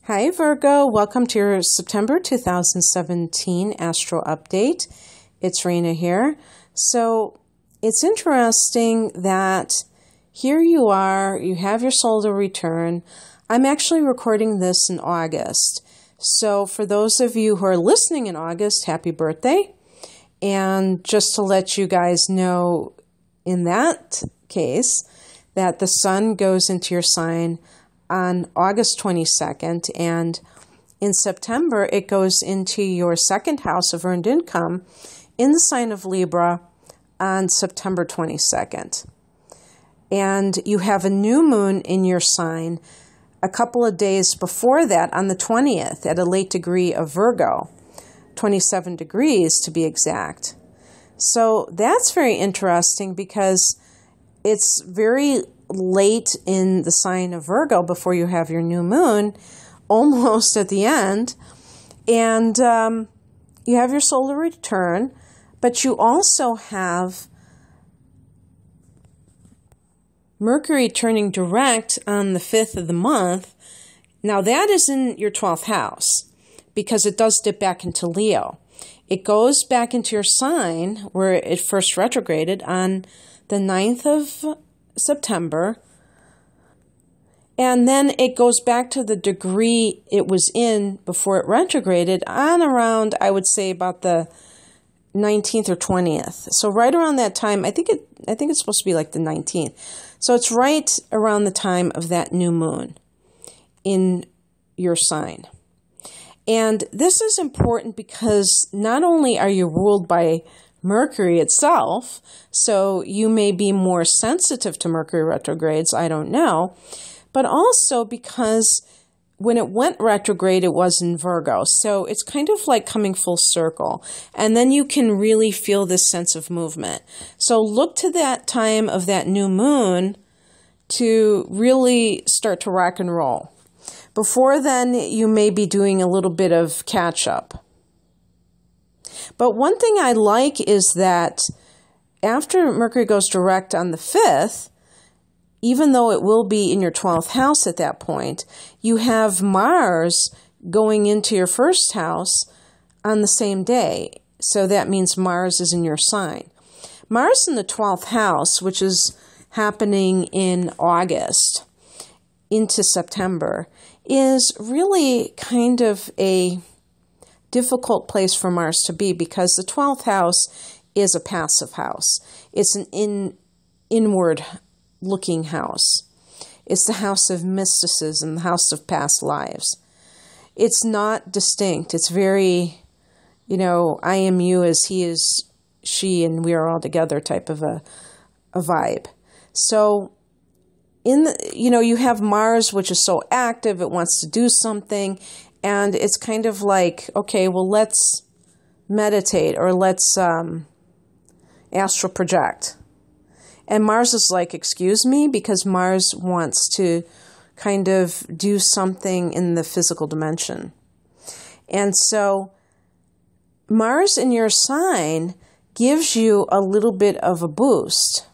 Hi Virgo, welcome to your September 2017 Astro Update. It's Rena here. So it's interesting that here you are, you have your solar return. I'm actually recording this in August. So for those of you who are listening in August, happy birthday. And just to let you guys know in that case that the sun goes into your sign on August 22nd, and in September it goes into your second house of earned income in the sign of Libra on September 22nd. And you have a new moon in your sign a couple of days before that on the 20th at a late degree of Virgo, 27 degrees to be exact. So that's very interesting because it's very late in the sign of Virgo before you have your new moon, almost at the end, and you have your solar return, but you also have Mercury turning direct on the 5th of the month. Now that is in your 12th house because it does dip back into Leo. It goes back into your sign where it first retrograded on the 9th of September, and then it goes back to the degree it was in before it retrograded on around, I would say, about the 19th or 20th. So right around that time, I think it's supposed to be like the 19th. So it's right around the time of that new moon in your sign. And this is important because not only are you ruled by Mercury itself, so you may be more sensitive to Mercury retrogrades, I don't know, but also because when it went retrograde, it was in Virgo, so it's kind of like coming full circle, and then you can really feel this sense of movement. So look to that time of that new moon to really start to rock and roll. Before then, you may be doing a little bit of catch-up. But one thing I like is that after Mercury goes direct on the 5th, even though it will be in your 12th house at that point, you have Mars going into your first house on the same day. So that means Mars is in your sign. Mars in the 12th house, which is happening in August into September, is really kind of a difficult place for Mars to be because the 12th house is a passive house. It's an inward-looking house. It's the house of mysticism, the house of past lives. It's not distinct. It's very, I am you as he is she and we are all together type of a vibe. So you have Mars, which is so active, it wants to do something. And it's kind of like, okay, well, let's meditate or let's astral project. And Mars is like, excuse me, because Mars wants to kind of do something in the physical dimension. And so Mars in your sign gives you a little bit of a boost.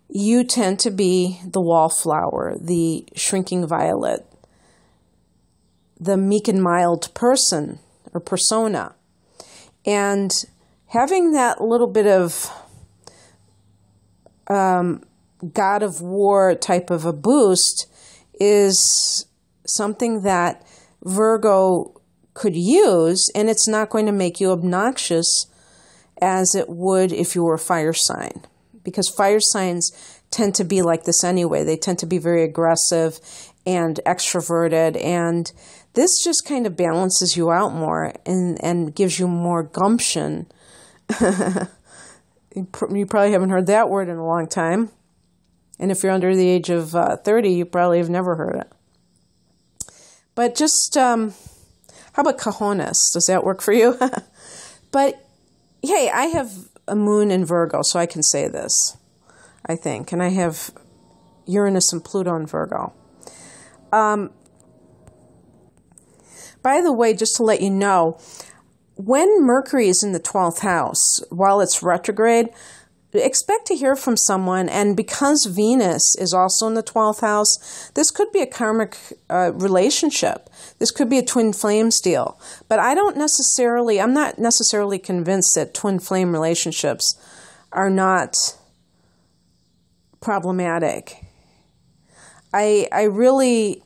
You tend to be the wallflower, the shrinking violet, the meek and mild person or persona. And having that little bit of God of War type of a boost is something that Virgo could use, and it's not going to make you obnoxious as it would if you were a fire sign. Because fire signs tend to be like this anyway. They tend to be very aggressive and extroverted, and this just kind of balances you out more and gives you more gumption. You probably haven't heard that word in a long time. And if you're under the age of 30, you probably have never heard it. But just, how about cojones? Does that work for you? But, hey, I have a moon in Virgo, so I can say this, I think. And I have Uranus and Pluto in Virgo. By the way, just to let you know, when Mercury is in the 12th house, while it's retrograde, expect to hear from someone, and because Venus is also in the 12th house, this could be a karmic relationship. This could be a twin flames deal. But I'm not necessarily convinced that twin flame relationships are not problematic. I really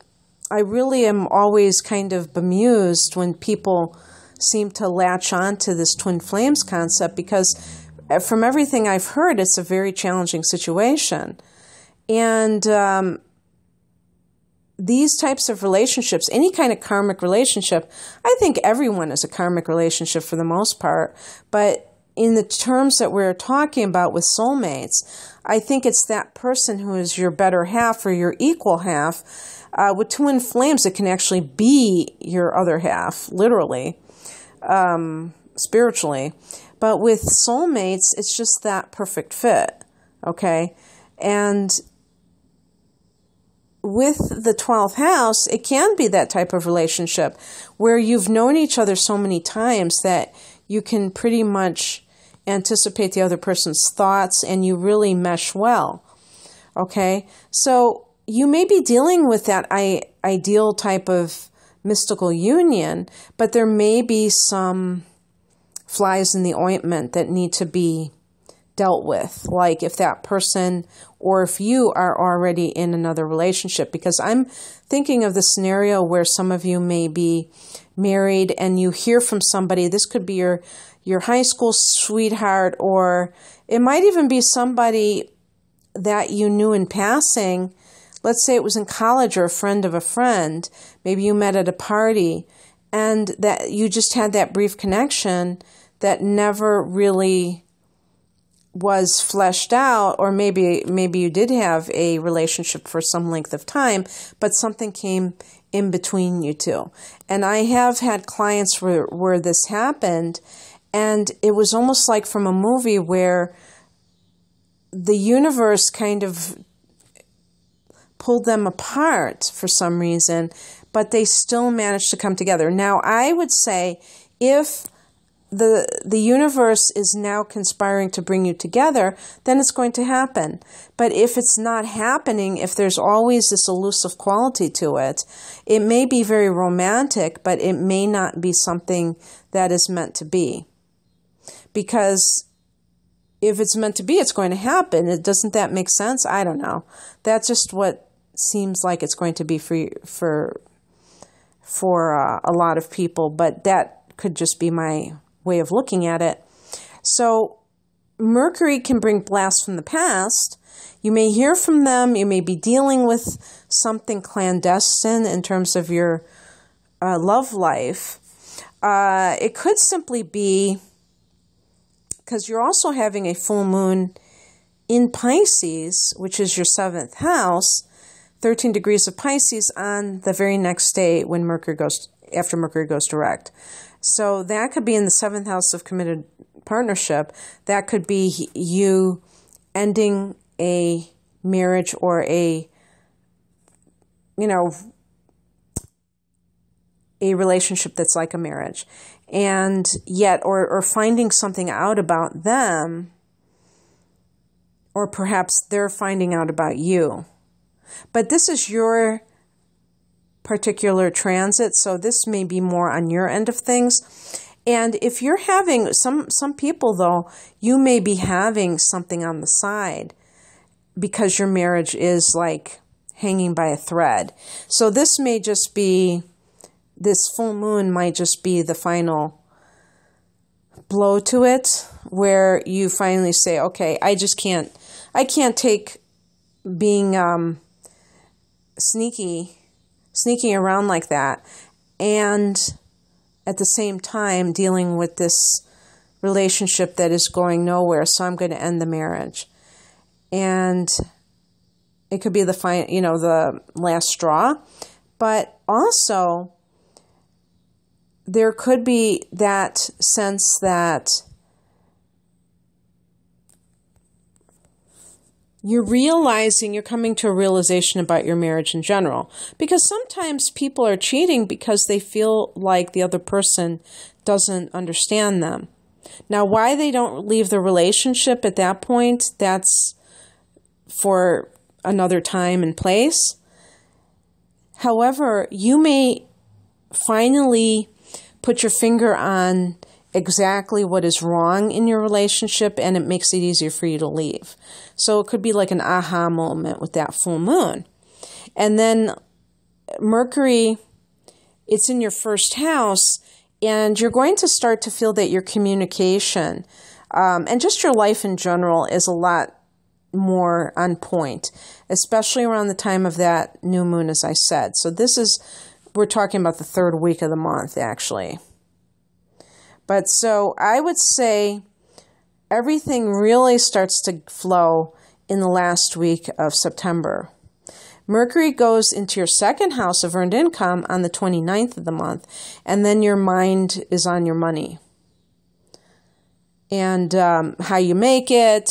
am always kind of bemused when people seem to latch on to this twin flames concept, because from everything I've heard, it's a very challenging situation. And these types of relationships, any kind of karmic relationship, I think everyone is a karmic relationship for the most part. But in the terms that we're talking about with soulmates, I think it's that person who is your better half or your equal half. With twin flames, it can actually be your other half, literally, spiritually. But with soulmates, it's just that perfect fit, okay? And with the 12th house, it can be that type of relationship where you've known each other so many times that you can pretty much anticipate the other person's thoughts and you really mesh well, okay? So you may be dealing with that ideal type of mystical union, but there may be some flies in the ointment that need to be dealt with, like if that person or if you are already in another relationship. Because I'm thinking of the scenario where some of you may be married and you hear from somebody. This could be your high school sweetheart, or it might even be somebody that you knew in passing. Let's say it was in college or a friend of a friend. Maybe you met at a party and that you just had that brief connection that never really was fleshed out, or maybe you did have a relationship for some length of time, but something came in between you two. And I have had clients where this happened, and it was almost like from a movie where the universe kind of pulled them apart for some reason, but they still managed to come together. Now, I would say if the universe is now conspiring to bring you together, then it's going to happen. But if it's not happening, if there's always this elusive quality to it, it may be very romantic, but it may not be something that is meant to be. Because if it's meant to be, it's going to happen. Doesn't that make sense? I don't know. That's just what seems like it's going to be for a lot of people, but that could just be my way of looking at it. So Mercury can bring blasts from the past. You may hear from them. You may be dealing with something clandestine in terms of your love life. It could simply be because you're also having a full moon in Pisces, which is your 7th house, 13 degrees of Pisces on the very next day when after Mercury goes direct. So that could be in the 7th house of committed partnership. That could be you ending a marriage or a relationship that's like a marriage. And yet, or finding something out about them, or perhaps they're finding out about you. But this is your particular transit, so this may be more on your end of things. And if you're having some people, though, you may be having something on the side because your marriage is like hanging by a thread. So this may just be, this full moon might just be the final blow to it, where you finally say, okay, I can't take being sneaking around like that, and at the same time dealing with this relationship that is going nowhere, so I'm going to end the marriage. And it could be the last straw, but also there could be that sense that you're coming to a realization about your marriage in general. Because sometimes people are cheating because they feel like the other person doesn't understand them. Now, why they don't leave the relationship at that point, that's for another time and place. However, you may finally put your finger on exactly what is wrong in your relationship, and it makes it easier for you to leave. So it could be like an aha moment with that full moon. And then Mercury, it's in your first house, and you're going to start to feel that your communication and just your life in general is a lot more on point, especially around the time of that new moon, as I said. So we're talking about the third week of the month, actually. But so I would say everything really starts to flow in the last week of September. Mercury goes into your second house of earned income on the 29th of the month, and then your mind is on your money. And how you make it,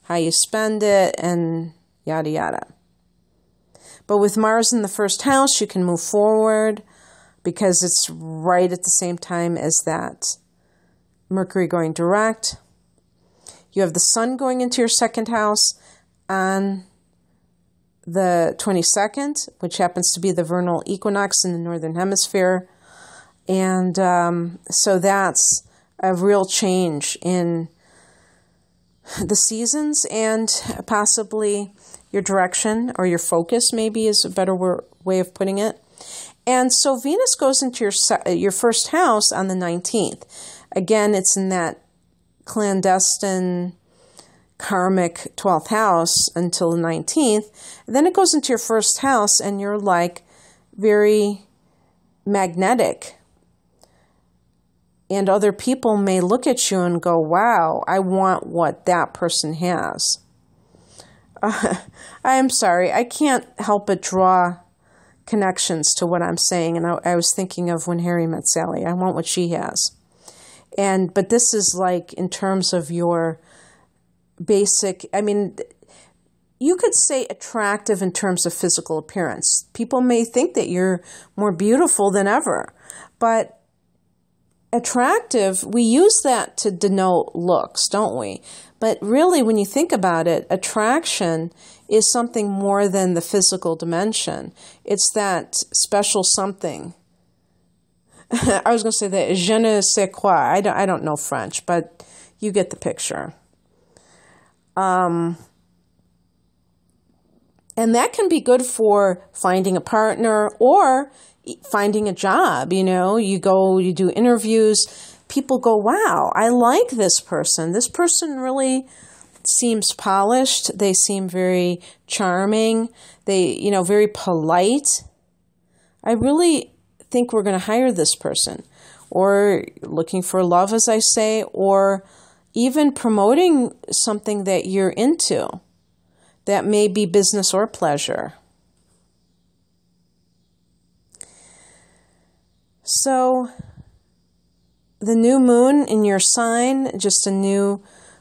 how you spend it, and yada, yada. But with Mars in the first house, you can move forward because it's right at the same time as that Mercury going direct. You have the Sun going into your second house on the 22nd, which happens to be the vernal equinox in the Northern Hemisphere. And so that's a real change in the seasons and possibly your direction or your focus, maybe is a better way of putting it. And so Venus goes into your first house on the 19th. Again, it's in that clandestine karmic 12th house until the 19th. And then it goes into your first house and you're like very magnetic. And other people may look at you and go, wow, I want what that person has. I'm sorry, I can't help but draw connections to what I'm saying. And I was thinking of When Harry Met Sally. I want what she has. But this is like in terms of your basic, I mean, you could say attractive in terms of physical appearance. People may think that you're more beautiful than ever, but attractive, we use that to denote looks, don't we? But really, when you think about it, attraction is something more than the physical dimension. It's that special something. I was going to say that je ne sais quoi. I don't know French, but you get the picture. And that can be good for finding a partner or finding a job. You know, you do interviews. People go, wow, I like this person. This person really seems polished. They seem very charming. They, very polite. I really think we're going to hire this person. Or looking for love, as I say, or even promoting something that you're into. That may be business or pleasure. So, the new moon in your sign, just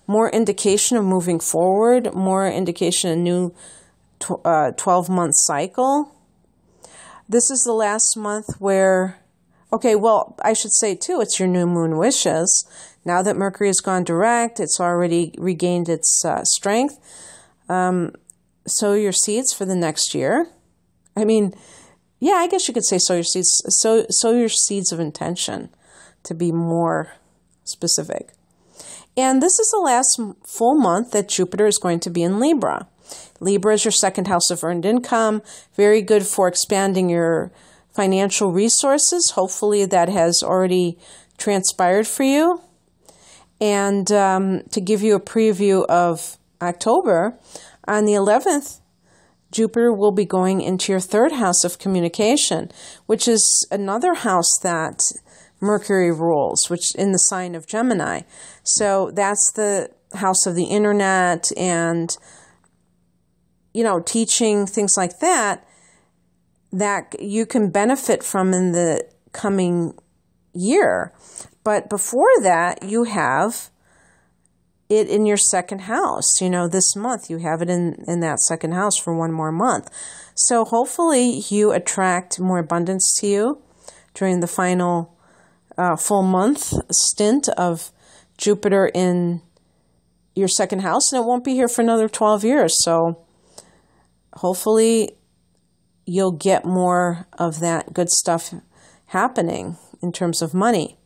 more indication of moving forward, more indication of a new 12-month cycle. This is the last month where, I should say too, it's your new moon wishes. Now that Mercury has gone direct, it's already regained its strength. Sow your seeds for the next year. I mean, yeah, I guess you could say sow your seeds. Sow your seeds of intention, to be more specific. And this is the last full month that Jupiter is going to be in Libra. Libra is your second house of earned income. Very good for expanding your financial resources. Hopefully that has already transpired for you. And to give you a preview of October, on the 11th, Jupiter will be going into your third house of communication, which is another house that Mercury rules, which in the sign of Gemini. So that's the house of the internet and, teaching, things like that you can benefit from in the coming year. But before that, you have it in your second house. This month you have it in that second house for one more month. So hopefully you attract more abundance to you during the final full month stint of Jupiter in your second house, and it won't be here for another 12 years. So hopefully you'll get more of that good stuff happening in terms of money.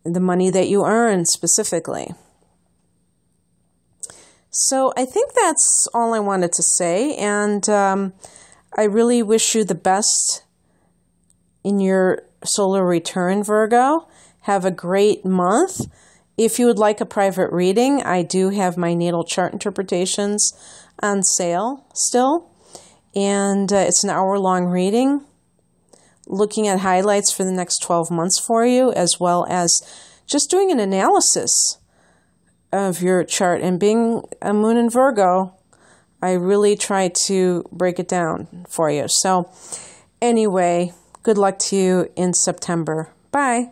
The money that you earn specifically. So I think that's all I wanted to say, and I really wish you the best in your solar return, Virgo. Have a great month. If you would like a private reading, I do have my natal chart interpretations on sale still, and it's an hour-long reading looking at highlights for the next 12 months for you, as well as just doing an analysis of your chart. And being a moon in Virgo, I really try to break it down for you. So anyway, good luck to you in September. Bye.